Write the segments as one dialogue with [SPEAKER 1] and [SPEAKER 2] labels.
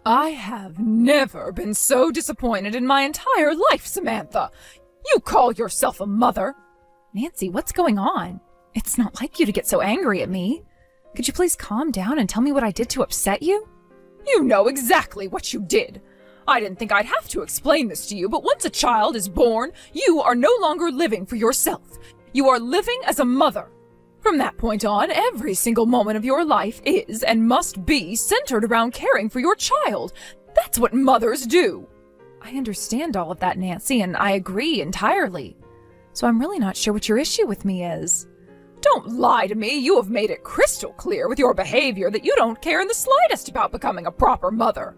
[SPEAKER 1] I have never been so disappointed in my entire life, Samantha. You call yourself a mother?
[SPEAKER 2] Nancy, what's going on? It's not like you to get so angry at me. Could you please calm down and tell me what I did to upset you?
[SPEAKER 1] You know exactly what you did. I didn't think I'd have to explain this to you, but once a child is born, you are no longer living for yourself. You are living as a mother. From that point on, every single moment of your life is and must be centered around caring for your child. That's what mothers do.
[SPEAKER 2] I understand all of that, Nancy, and I agree entirely. So I'm really not sure what your issue with me is.
[SPEAKER 1] Don't lie to me. You have made it crystal clear with your behavior that you don't care in the slightest about becoming a proper mother.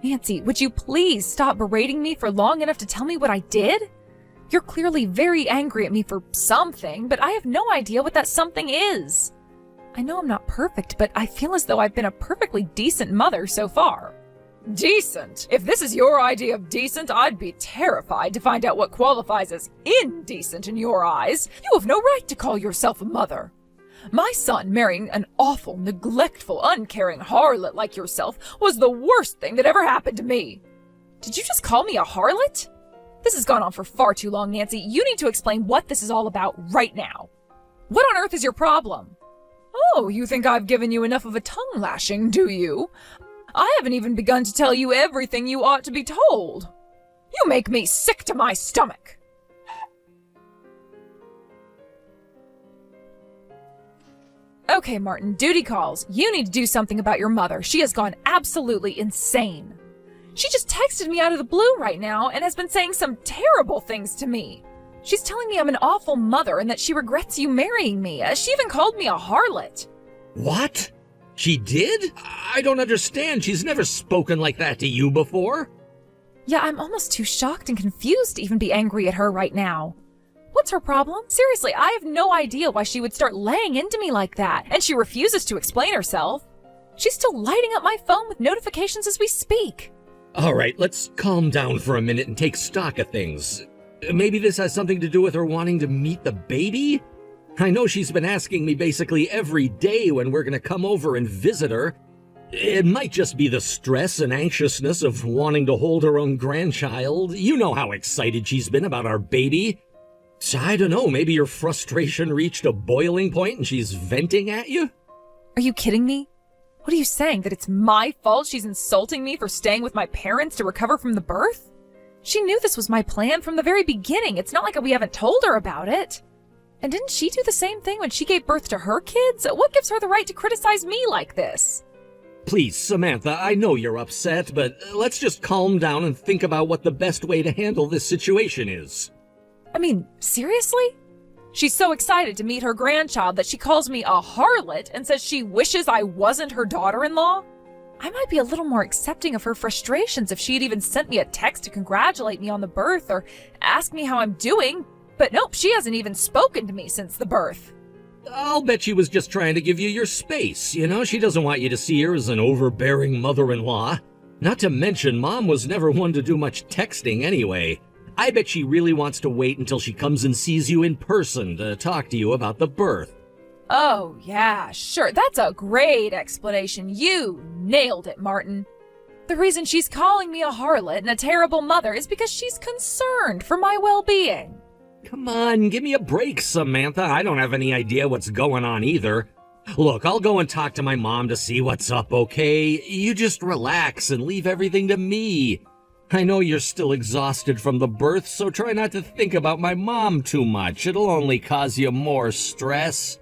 [SPEAKER 2] Nancy, would you please stop berating me for long enough to tell me what I did? You're clearly very angry at me for something, but I have no idea what that something is. I know I'm not perfect, but I feel as though I've been a perfectly decent mother so far.
[SPEAKER 1] Decent? If this is your idea of decent, I'd be terrified to find out what qualifies as indecent in your eyes. You have no right to call yourself a mother. My son marrying an awful, neglectful, uncaring harlot like yourself was the worst thing that ever happened to me.
[SPEAKER 2] Did you just call me a harlot? This has gone on for far too long, Nancy. You need to explain what this is all about right now. What on earth is your problem?
[SPEAKER 1] Oh, you think I've given you enough of a tongue lashing, do you? I haven't even begun to tell you everything you ought to be told. You make me sick to my stomach.
[SPEAKER 2] Okay, Martin, duty calls. You need to do something about your mother. She has gone absolutely insane. She just texted me out of the blue right now and has been saying some terrible things to me. She's telling me I'm an awful mother and that she regrets you marrying me. She even called me a harlot.
[SPEAKER 3] What? She did? I don't understand. She's never spoken like that to you before.
[SPEAKER 2] Yeah, I'm almost too shocked and confused to even be angry at her right now. What's her problem? Seriously, I have no idea why she would start laying into me like that, and she refuses to explain herself. She's still lighting up my phone with notifications as we speak.
[SPEAKER 3] All right, let's calm down for a minute and take stock of things. Maybe this has something to do with her wanting to meet the baby? I know she's been asking me basically every day when we're going to come over and visit her. It might just be the stress and anxiousness of wanting to hold her own grandchild. You know how excited she's been about our baby. So I don't know, maybe your frustration reached a boiling point and she's venting at you?
[SPEAKER 2] Are you kidding me? What are you saying, that it's my fault she's insulting me for staying with my parents to recover from the birth? She knew this was my plan from the very beginning. It's not like we haven't told her about it. And didn't she do the same thing when she gave birth to her kids? What gives her the right to criticize me like this?
[SPEAKER 3] Please, Samantha, I know you're upset, but let's just calm down and think about what the best way to handle this situation is.
[SPEAKER 2] I mean, seriously? She's so excited to meet her grandchild that she calls me a harlot and says she wishes I wasn't her daughter-in-law? I might be a little more accepting of her frustrations if she had even sent me a text to congratulate me on the birth or ask me how I'm doing. But nope, she hasn't even spoken to me since the birth.
[SPEAKER 3] I'll bet she was just trying to give you your space. You know, she doesn't want you to see her as an overbearing mother-in-law. Not to mention, Mom was never one to do much texting anyway. I bet she really wants to wait until she comes and sees you in person to talk to you about the birth.
[SPEAKER 2] Oh, yeah, sure. That's a great explanation. You nailed it, Martin. The reason she's calling me a harlot and a terrible mother is because she's concerned for my well-being.
[SPEAKER 3] Come on, give me a break, Samantha. I don't have any idea what's going on either. Look, I'll go and talk to my mom to see what's up, okay? You just relax and leave everything to me. I know you're still exhausted from the birth, so try not to think about my mom too much. It'll only cause you more stress.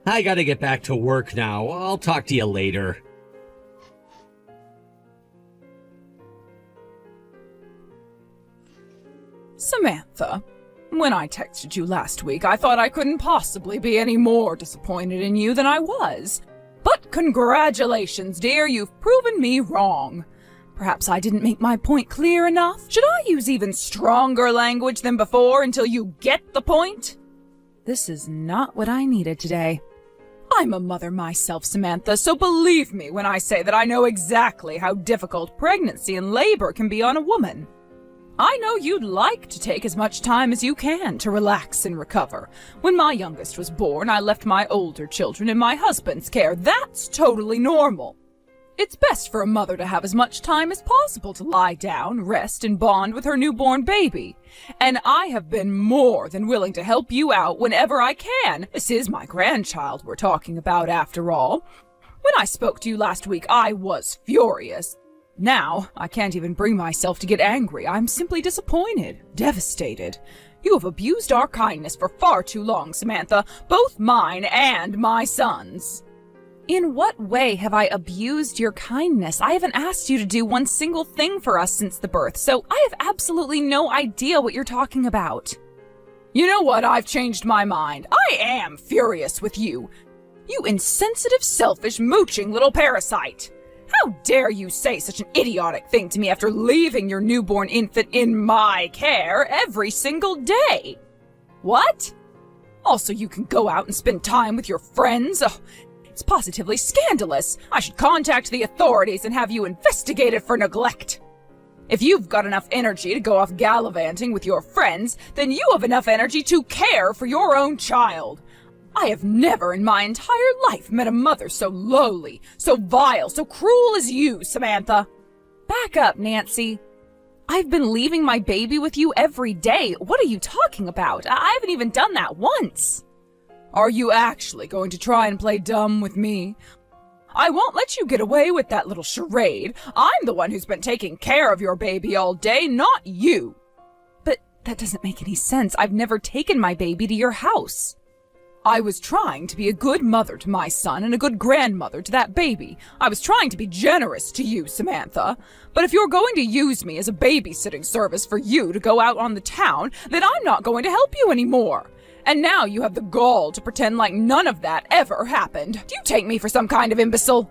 [SPEAKER 3] I gotta get back to work now. I'll talk to you later.
[SPEAKER 1] Samantha, when I texted you last week, I thought I couldn't possibly be any more disappointed in you than I was. But congratulations, dear, you've proven me wrong. Perhaps I didn't make my point clear enough. Should I use even stronger language than before until you get the point?
[SPEAKER 2] This is not what I needed today.
[SPEAKER 1] I'm a mother myself, Samantha, so believe me when I say that I know exactly how difficult pregnancy and labor can be on a woman. I know you'd like to take as much time as you can to relax and recover. When my youngest was born, I left my older children in my husband's care. That's totally normal. It's best for a mother to have as much time as possible to lie down, rest, and bond with her newborn baby. And I have been more than willing to help you out whenever I can. This is my grandchild we're talking about, after all. When I spoke to you last week, I was furious. Now, I can't even bring myself to get angry. I'm simply disappointed, devastated. You have abused our kindness for far too long, Samantha, both mine and my son's.
[SPEAKER 2] In what way have I abused your kindness? I haven't asked you to do one single thing for us since the birth, so I have absolutely no idea what you're talking about.
[SPEAKER 1] You know what? I've changed my mind. I am furious with you. You insensitive, selfish, mooching little parasite. How dare you say such an idiotic thing to me after leaving your newborn infant in my care every single day? What? Also, you can go out and spend time with your friends? Oh, it's positively scandalous. I should contact the authorities and have you investigated for neglect. If you've got enough energy to go off gallivanting with your friends, then you have enough energy to care for your own child. I have never in my entire life met a mother so lowly, so vile, so cruel as you, Samantha.
[SPEAKER 2] Back up, Nancy. I've been leaving my baby with you every day. What are you talking about? I haven't even done that once.
[SPEAKER 1] Are you actually going to try and play dumb with me? I won't let you get away with that little charade. I'm the one who's been taking care of your baby all day, not you.
[SPEAKER 2] But that doesn't make any sense. I've never taken my baby to your house.
[SPEAKER 1] I was trying to be a good mother to my son and a good grandmother to that baby. I was trying to be generous to you, Samantha. But if you're going to use me as a babysitting service for you to go out on the town, then I'm not going to help you anymore. And now you have the gall to pretend like none of that ever happened. Do you take me for some kind of imbecile?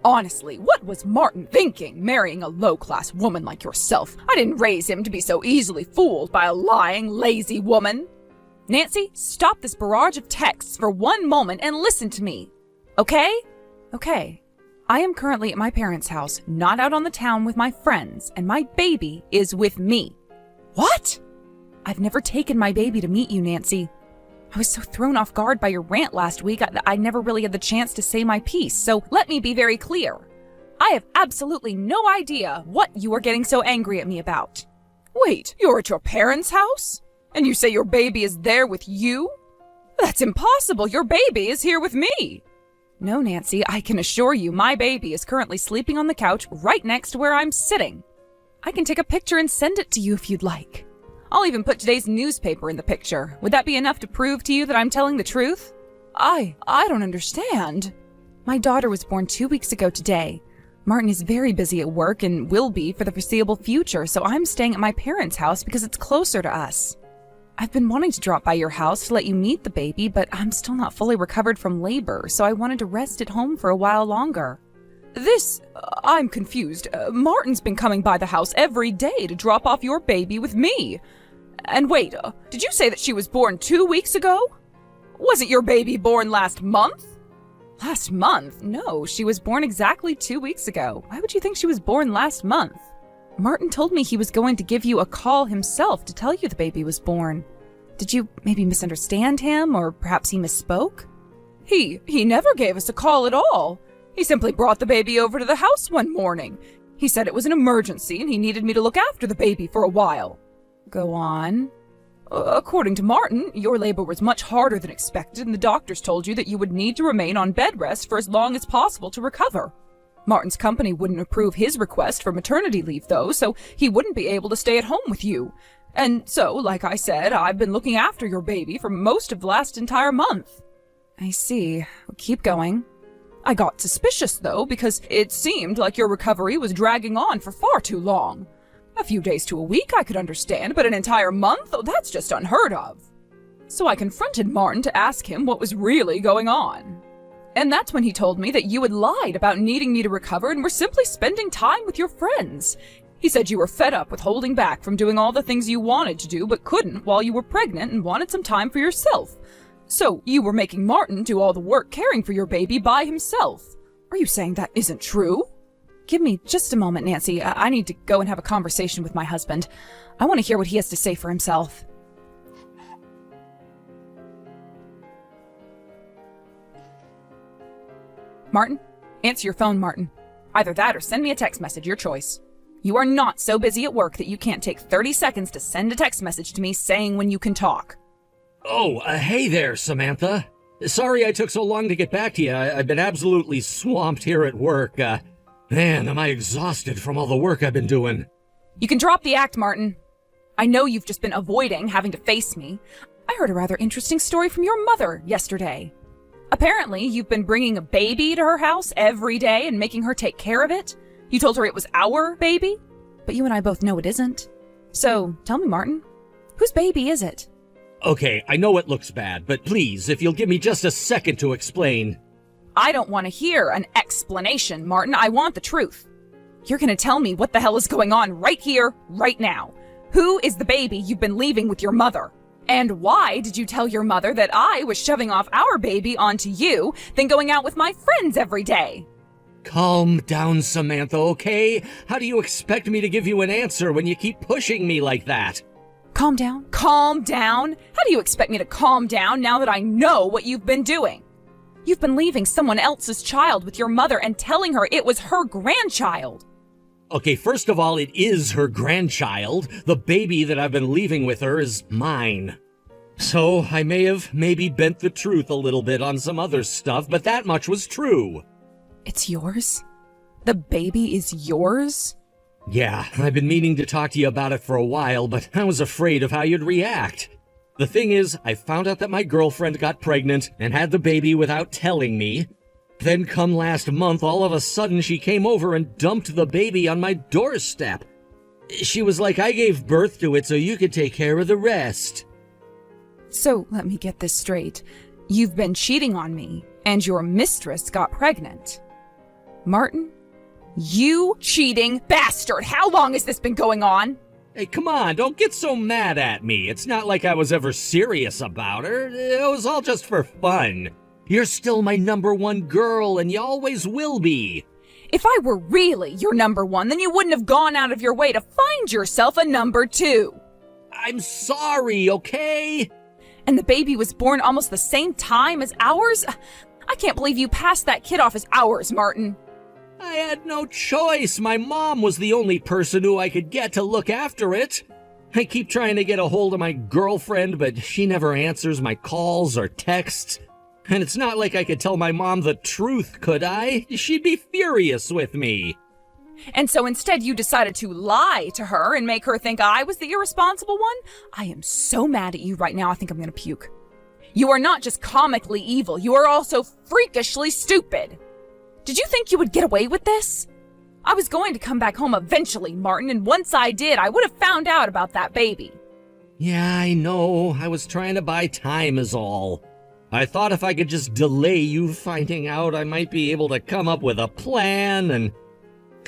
[SPEAKER 1] Honestly, what was Martin thinking, marrying a low-class woman like yourself? I didn't raise him to be so easily fooled by a lying, lazy woman.
[SPEAKER 2] Nancy, stop this barrage of texts for one moment and listen to me. Okay? Okay. I am currently at my parents' house, not out on the town with my friends, and my baby is with me.
[SPEAKER 1] What?
[SPEAKER 2] I've never taken my baby to meet you, Nancy. I was so thrown off guard by your rant last week, I never really had the chance to say my piece, so let me be very clear. I have absolutely no idea what you are getting so angry at me about.
[SPEAKER 1] Wait, you're at your parents' house? And you say your baby is there with you? That's impossible. Your baby is here with me.
[SPEAKER 2] No, Nancy, I can assure you my baby is currently sleeping on the couch right next to where I'm sitting. I can take a picture and send it to you if you'd like. I'll even put today's newspaper in the picture. Would that be enough to prove to you that I'm telling the truth?
[SPEAKER 1] I don't understand.
[SPEAKER 2] My daughter was born 2 weeks ago today. Martin is very busy at work and will be for the foreseeable future, so I'm staying at my parents' house because it's closer to us. I've been wanting to drop by your house to let you meet the baby, but I'm still not fully recovered from labor, so I wanted to rest at home for a while longer.
[SPEAKER 1] I'm confused. Martin's been coming by the house every day to drop off your baby with me. And wait, did you say that she was born 2 weeks ago? Wasn't your baby born last month?
[SPEAKER 2] Last month? No, she was born exactly 2 weeks ago. Why would you think she was born last month? Martin told me he was going to give you a call himself to tell you the baby was born. Did you maybe misunderstand him, or perhaps he misspoke?
[SPEAKER 1] He never gave us a call at all. He simply brought the baby over to the house one morning. He said it was an emergency and he needed me to look after the baby for a while.
[SPEAKER 2] Go on.
[SPEAKER 1] According to Martin, your labor was much harder than expected and the doctors told you that you would need to remain on bed rest for as long as possible to recover. Martin's company wouldn't approve his request for maternity leave, though, so he wouldn't be able to stay at home with you. And so, like I said, I've been looking after your baby for most of the last entire month.
[SPEAKER 2] I see. Well, keep going.
[SPEAKER 1] I got suspicious, though, because it seemed like your recovery was dragging on for far too long. A few days to a week I could understand, but an entire month? Oh, that's just unheard of. So I confronted Martin to ask him what was really going on. And that's when he told me that you had lied about needing me to recover and were simply spending time with your friends. He said you were fed up with holding back from doing all the things you wanted to do but couldn't while you were pregnant and wanted some time for yourself. So you were making Martin do all the work caring for your baby by himself. Are you saying that isn't true?
[SPEAKER 2] Give me just a moment, Nancy. I need to go and have a conversation with my husband. I want to hear what he has to say for himself.
[SPEAKER 1] Martin? Answer your phone, Martin.
[SPEAKER 2] Either that or send me a text message, your choice. You are not so busy at work that you can't take 30 seconds to send a text message to me saying when you can talk.
[SPEAKER 3] Oh, hey there, Samantha. Sorry I took so long to get back to you. I've been absolutely swamped here at work. Man, am I exhausted from all the work I've been doing.
[SPEAKER 2] You can drop the act, Martin. I know you've just been avoiding having to face me. I heard a rather interesting story from your mother yesterday. Apparently, you've been bringing a baby to her house every day and making her take care of it. You told her it was our baby, but you and I both know it isn't. So, tell me, Martin, whose baby is it?
[SPEAKER 3] Okay, I know it looks bad, but please, if you'll give me just a second to explain.
[SPEAKER 2] I don't want to hear an explanation, Martin. I want the truth. You're going to tell me what the hell is going on right here, right now. Who is the baby you've been leaving with your mother? And why did you tell your mother that I was shoving off our baby onto you, then going out with my friends every day?
[SPEAKER 3] Calm down, Samantha, okay? How do you expect me to give you an answer when you keep pushing me like that?
[SPEAKER 2] Calm down? Calm down? How do you expect me to calm down now that I know what you've been doing? You've been leaving someone else's child with your mother and telling her it was her grandchild.
[SPEAKER 3] Okay, first of all, it is her grandchild. The baby that I've been leaving with her is mine. So I may have maybe bent the truth a little bit on some other stuff, but that much was true.
[SPEAKER 2] It's yours? The baby is yours?
[SPEAKER 3] Yeah, I've been meaning to talk to you about it for a while, but I was afraid of how you'd react. The thing is, I found out that my girlfriend got pregnant and had the baby without telling me. Then come last month, all of a sudden she came over and dumped the baby on my doorstep. She was like, I gave birth to it so you could take care of the rest.
[SPEAKER 2] So, let me get this straight. You've been cheating on me, and your mistress got pregnant. Martin? You cheating bastard! How long has this been going on?
[SPEAKER 3] Hey, come on, don't get so mad at me. It's not like I was ever serious about her. It was all just for fun. You're still my number one girl, and you always will be.
[SPEAKER 2] If I were really your number one, then you wouldn't have gone out of your way to find yourself a number two.
[SPEAKER 3] I'm sorry, okay?
[SPEAKER 2] And the baby was born almost the same time as ours? I can't believe you passed that kid off as ours, Martin.
[SPEAKER 3] I had no choice. My mom was the only person who I could get to look after it. I keep trying to get a hold of my girlfriend, but she never answers my calls or texts. And it's not like I could tell my mom the truth, could I? She'd be furious with me.
[SPEAKER 2] And so instead you decided to lie to her and make her think I was the irresponsible one? I am so mad at you right now, I think I'm gonna puke. You are not just comically evil, you are also freakishly stupid. Did you think you would get away with this? I was going to come back home eventually, Martin, and once I did, I would have found out about that baby.
[SPEAKER 3] Yeah, I know. I was trying to buy time is all. I thought if I could just delay you finding out, I might be able to come up with a plan, and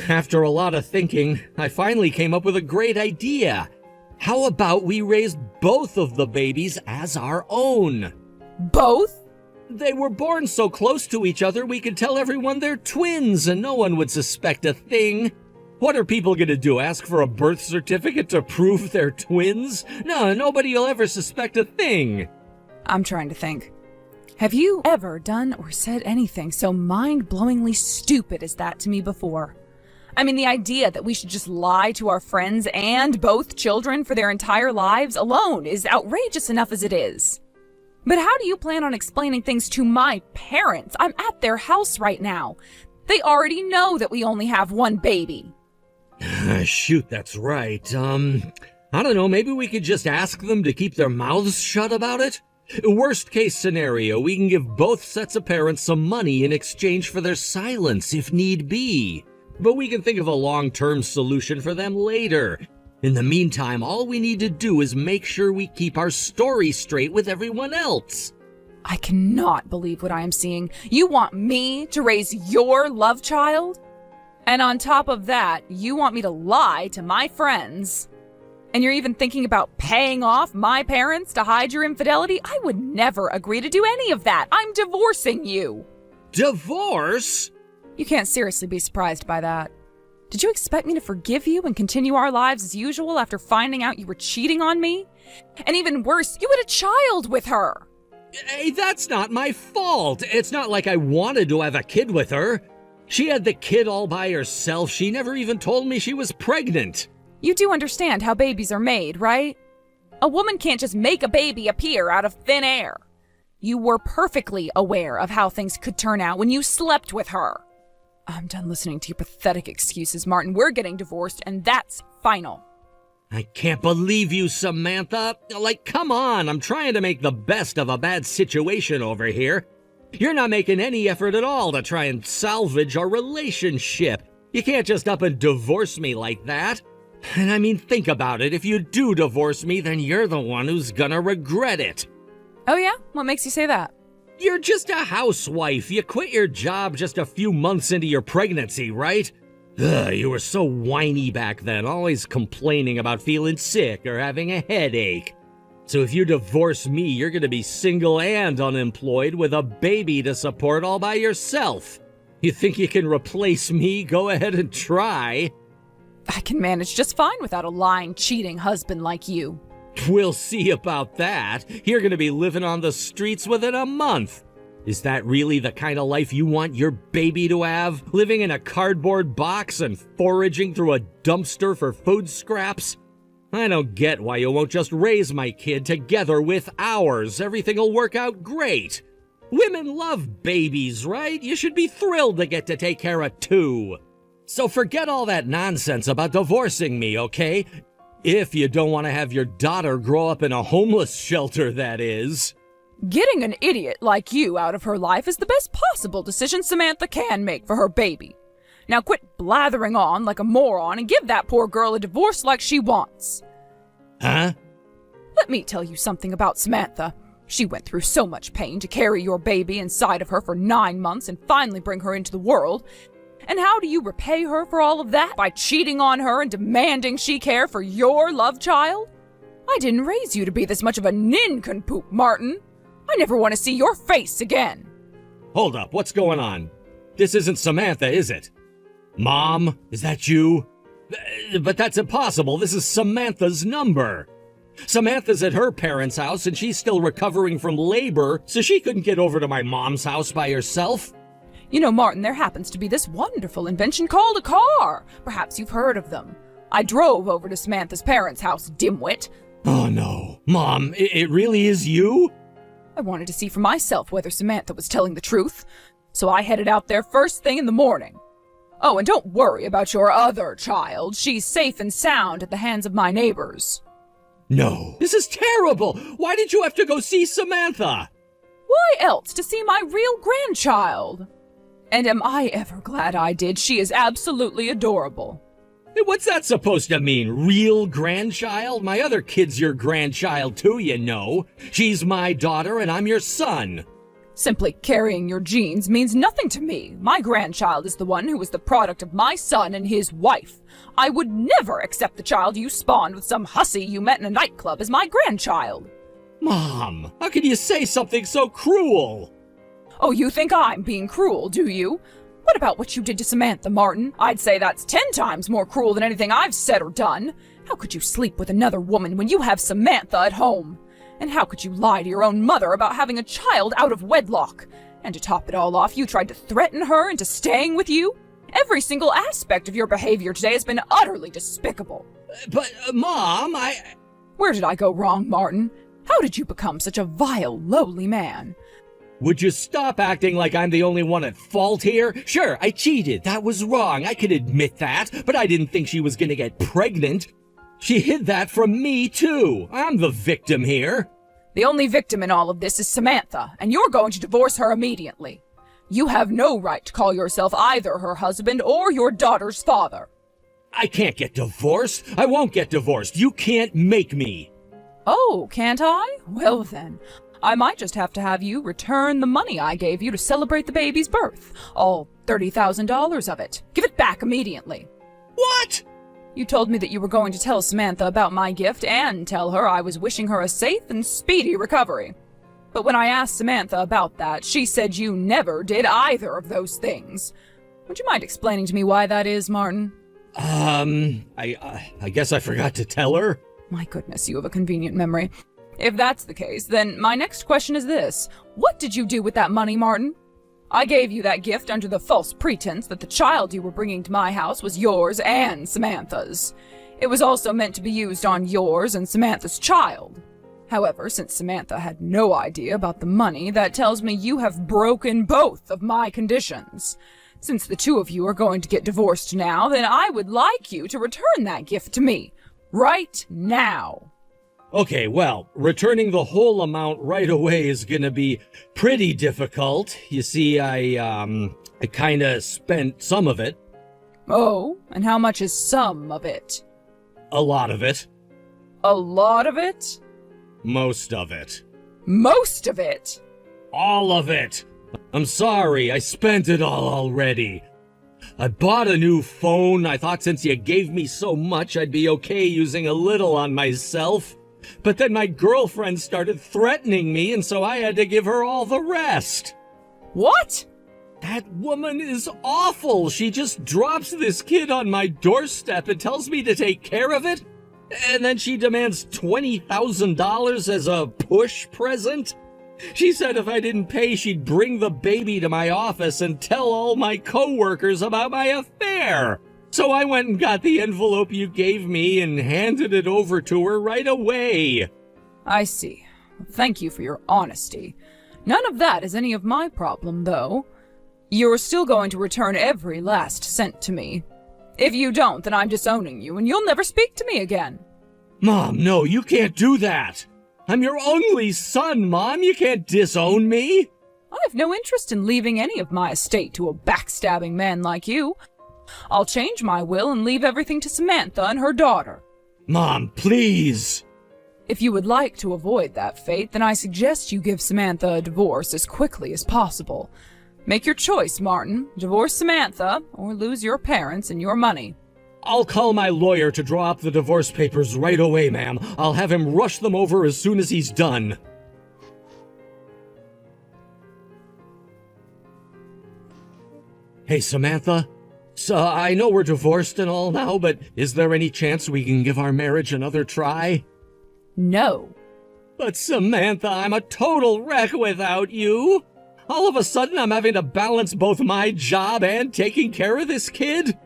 [SPEAKER 3] after a lot of thinking, I finally came up with a great idea. How about we raise both of the babies as our own?
[SPEAKER 2] Both?
[SPEAKER 3] They were born so close to each other we could tell everyone they're twins and no one would suspect a thing. What are people gonna do, ask for a birth certificate to prove they're twins? No, nobody will ever suspect a thing.
[SPEAKER 2] I'm trying to think. Have you ever done or said anything so mind-blowingly stupid as that to me before? I mean, the idea that we should just lie to our friends and both children for their entire lives alone is outrageous enough as it is. But how do you plan on explaining things to my parents? I'm at their house right now. They already know that we only have one baby.
[SPEAKER 3] Shoot, that's right. I don't know, maybe we could just ask them to keep their mouths shut about it? Worst case scenario, we can give both sets of parents some money in exchange for their silence if need be. But we can think of a long-term solution for them later. In the meantime, all we need to do is make sure we keep our story straight with everyone else.
[SPEAKER 2] I cannot believe what I am seeing. You want me to raise your love child? And on top of that, you want me to lie to my friends? And you're even thinking about paying off my parents to hide your infidelity? I would never agree to do any of that. I'm divorcing you.
[SPEAKER 3] Divorce?
[SPEAKER 2] You can't seriously be surprised by that. Did you expect me to forgive you and continue our lives as usual after finding out you were cheating on me? And even worse, you had a child with her.
[SPEAKER 3] Hey, that's not my fault. It's not like I wanted to have a kid with her. She had the kid all by herself. She never even told me she was pregnant.
[SPEAKER 2] You do understand how babies are made, right? A woman can't just make a baby appear out of thin air. You were perfectly aware of how things could turn out when you slept with her. I'm done listening to your pathetic excuses, Martin. We're getting divorced, and that's final.
[SPEAKER 3] I can't believe you, Samantha. Like, come on, I'm trying to make the best of a bad situation over here. You're not making any effort at all to try and salvage our relationship. You can't just up and divorce me like that. And I mean, think about it. If you do divorce me, then you're the one who's gonna regret it.
[SPEAKER 2] Oh yeah? What makes you say that?
[SPEAKER 3] You're just a housewife. You quit your job just a few months into your pregnancy, right? Ugh, you were so whiny back then, always complaining about feeling sick or having a headache. So if you divorce me, you're gonna be single and unemployed with a baby to support all by yourself. You think you can replace me? Go ahead and try.
[SPEAKER 2] I can manage just fine without a lying, cheating husband like you.
[SPEAKER 3] We'll see about that. You're gonna be living on the streets within a month. Is that really the kind of life you want your baby to have? Living in a cardboard box and foraging through a dumpster for food scraps? I don't get why you won't just raise my kid together with ours. Everything'll work out great. Women love babies, right? You should be thrilled to get to take care of two. So forget all that nonsense about divorcing me, okay? If you don't want to have your daughter grow up in a homeless shelter, that is.
[SPEAKER 2] Getting an idiot like you out of her life is the best possible decision Samantha can make for her baby. Now quit blathering on like a moron and give that poor girl a divorce like she wants.
[SPEAKER 3] Huh?
[SPEAKER 2] Let me tell you something about Samantha. She went through so much pain to carry your baby inside of her for 9 months and finally bring her into the world. And how do you repay her for all of that? By cheating on her and demanding she care for your love child? I didn't raise you to be this much of a nincompoop, Martin. I never want to see your face again.
[SPEAKER 3] Hold up, what's going on? This isn't Samantha, is it? Mom, is that you? But that's impossible. This is Samantha's number. Samantha's at her parents' house and she's still recovering from labor, so she couldn't get over to my mom's house by herself.
[SPEAKER 2] You know, Martin, there happens to be this wonderful invention called a car. Perhaps you've heard of them. I drove over to Samantha's parents' house, dimwit.
[SPEAKER 3] Oh no. Mom, it really is you?
[SPEAKER 2] I wanted to see for myself whether Samantha was telling the truth, so I headed out there first thing in the morning. Oh, and don't worry about your other child. She's safe and sound at the hands of my neighbors.
[SPEAKER 3] No. This is terrible. Why did you have to go see Samantha?
[SPEAKER 2] Why else to see my real grandchild? And am I ever glad I did? She is absolutely adorable.
[SPEAKER 3] What's that supposed to mean? Real grandchild? My other kid's your grandchild too, you know. She's my daughter and I'm your son.
[SPEAKER 2] Simply carrying your genes means nothing to me. My grandchild is the one who was the product of my son and his wife. I would never accept the child you spawned with some hussy you met in a nightclub as my grandchild.
[SPEAKER 3] Mom, how can you say something so cruel?
[SPEAKER 2] Oh, you think I'm being cruel, do you? What about what you did to Samantha, Martin? I'd say that's 10 times more cruel than anything I've said or done. How could you sleep with another woman when you have Samantha at home? And how could you lie to your own mother about having a child out of wedlock? And to top it all off, you tried to threaten her into staying with you? Every single aspect of your behavior today has been utterly despicable.
[SPEAKER 3] But, Mom,
[SPEAKER 2] Where did I go wrong, Martin? How did you become such a vile, lowly man?
[SPEAKER 3] Would you stop acting like I'm the only one at fault here? Sure, I cheated. That was wrong. I can admit that. But I didn't think she was gonna get pregnant. She hid that from me, too. I'm the victim here.
[SPEAKER 2] The only victim in all of this is Samantha, and you're going to divorce her immediately. You have no right to call yourself either her husband or your daughter's father.
[SPEAKER 3] I can't get divorced. I won't get divorced. You can't make me.
[SPEAKER 2] Oh, can't I? Well then, I might just have to have you return the money I gave you to celebrate the baby's birth. All $30,000 of it. Give it back immediately.
[SPEAKER 3] What?
[SPEAKER 2] You told me that you were going to tell Samantha about my gift and tell her I was wishing her a safe and speedy recovery. But when I asked Samantha about that, she said you never did either of those things. Would you mind explaining to me why that is, Martin?
[SPEAKER 3] I guess I forgot to tell her.
[SPEAKER 2] My goodness, you have a convenient memory. If that's the case, then my next question is this. What did you do with that money, Martin?
[SPEAKER 1] I gave you that gift under the false pretense that the child you were bringing to my house was yours and Samantha's. It was also meant to be used on yours and Samantha's child. However, since Samantha had no idea about the money, that tells me you have broken both of my conditions. Since the two of you are going to get divorced now, then I would like you to return that gift to me. Right now.
[SPEAKER 3] Okay, well, returning the whole amount right away is gonna be pretty difficult. You see, I kinda spent some of it.
[SPEAKER 1] Oh, and how much is some of it?
[SPEAKER 3] A lot of it.
[SPEAKER 1] A lot of it?
[SPEAKER 3] Most of it.
[SPEAKER 1] Most of it?
[SPEAKER 3] All of it! I'm sorry, I spent it all already. I bought a new phone. I thought since you gave me so much, I'd be okay using a little on myself. But then my girlfriend started threatening me, and so I had to give her all the rest.
[SPEAKER 1] What?
[SPEAKER 3] That woman is awful. She just drops this kid on my doorstep and tells me to take care of it. And then she demands $20,000 as a push present. She said if I didn't pay, she'd bring the baby to my office and tell all my coworkers about my affair. So I went and got the envelope you gave me and handed it over to her right away.
[SPEAKER 1] I see. Thank you for your honesty. None of that is any of my problem, though. You're still going to return every last cent to me. If you don't, then I'm disowning you and you'll never speak to me again.
[SPEAKER 3] Mom, no, you can't do that. I'm your only son, Mom. You can't disown me.
[SPEAKER 1] I have no interest in leaving any of my estate to a backstabbing man like you. I'll change my will and leave everything to Samantha and her daughter.
[SPEAKER 3] Mom, please.
[SPEAKER 1] If you would like to avoid that fate, then I suggest you give Samantha a divorce as quickly as possible. Make your choice, Martin. Divorce Samantha, or lose your parents and your money.
[SPEAKER 3] I'll call my lawyer to draw up the divorce papers right away, ma'am. I'll have him rush them over as soon as he's done. Hey, Samantha. So, I know we're divorced and all now, but is there any chance we can give our marriage another try?
[SPEAKER 1] No.
[SPEAKER 3] But Samantha, I'm a total wreck without you. All of a sudden, I'm having to balance both my job and taking care of this kid.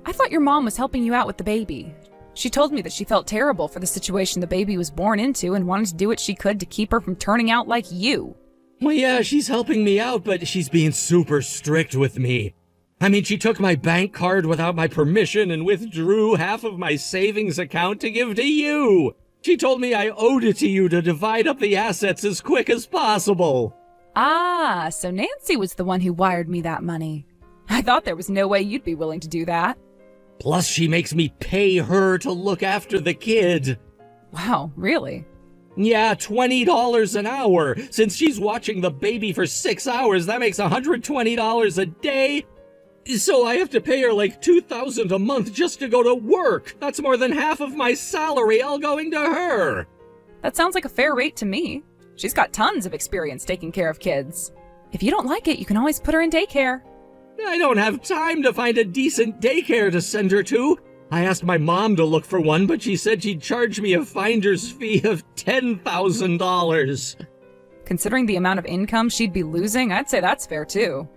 [SPEAKER 2] I thought your mom was helping you out with the baby. She told me that she felt terrible for the situation the baby was born into and wanted to do what she could to keep her from turning out like you.
[SPEAKER 3] Well, yeah, she's helping me out, but she's being super strict with me. I mean, she took my bank card without my permission and withdrew half of my savings account to give to you. She told me I owed it to you to divide up the assets as quick as possible.
[SPEAKER 2] Ah, so Nancy was the one who wired me that money. I thought there was no way you'd be willing to do that.
[SPEAKER 3] Plus, she makes me pay her to look after the kid.
[SPEAKER 2] Wow, really?
[SPEAKER 3] Yeah, $20 an hour. Since she's watching the baby for 6 hours, that makes $120 a day. So I have to pay her like $2,000 a month just to go to work. That's more than half of my salary all going to her.
[SPEAKER 2] That sounds like a fair rate to me. She's got tons of experience taking care of kids. If you don't like it, you can always put her in daycare.
[SPEAKER 3] I don't have time to find a decent daycare to send her to. I asked my mom to look for one, but she said she'd charge me a finder's fee of $10,000.
[SPEAKER 2] Considering the amount of income she'd be losing, I'd say that's fair too.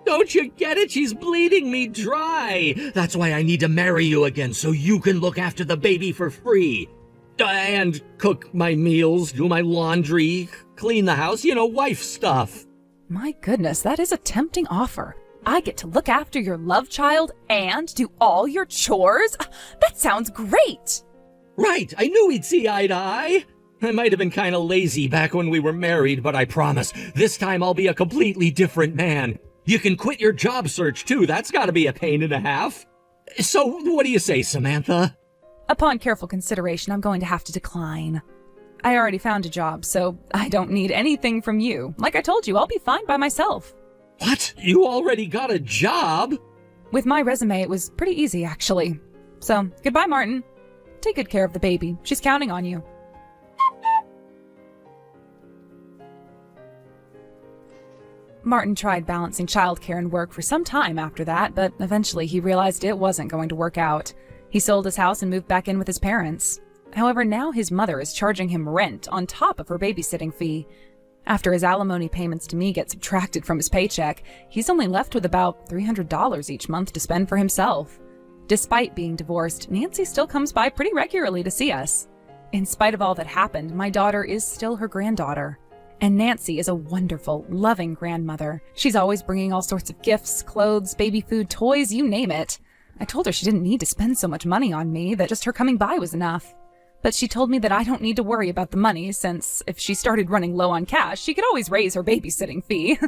[SPEAKER 3] Don't you get it? She's bleeding me dry. That's why I need to marry you again, so you can look after the baby for free. And cook my meals, do my laundry, clean the house, wife stuff.
[SPEAKER 2] My goodness, that is a tempting offer. I get to look after your love child and do all your chores? That sounds great!
[SPEAKER 3] Right, I knew we'd see eye to eye. I might have been kind of lazy back when we were married, but I promise, this time I'll be a completely different man. You can quit your job search, too. That's gotta be a pain and a half. So, what do you say, Samantha?
[SPEAKER 2] Upon careful consideration, I'm going to have to decline. I already found a job, so I don't need anything from you. Like I told you, I'll be fine by myself.
[SPEAKER 3] What? You already got a job?
[SPEAKER 2] With my resume, it was pretty easy, actually. So, goodbye, Martin. Take good care of the baby. She's counting on you. Martin tried balancing childcare and work for some time after that, but eventually he realized it wasn't going to work out. He sold his house and moved back in with his parents. However, now his mother is charging him rent on top of her babysitting fee. After his alimony payments to me get subtracted from his paycheck, he's only left with about $300 each month to spend for himself. Despite being divorced, Nancy still comes by pretty regularly to see us. In spite of all that happened, my daughter is still her granddaughter. And Nancy is a wonderful, loving grandmother. She's always bringing all sorts of gifts, clothes, baby food, toys, you name it. I told her she didn't need to spend so much money on me, that just her coming by was enough. But she told me that I don't need to worry about the money, since if she started running low on cash, she could always raise her babysitting fee.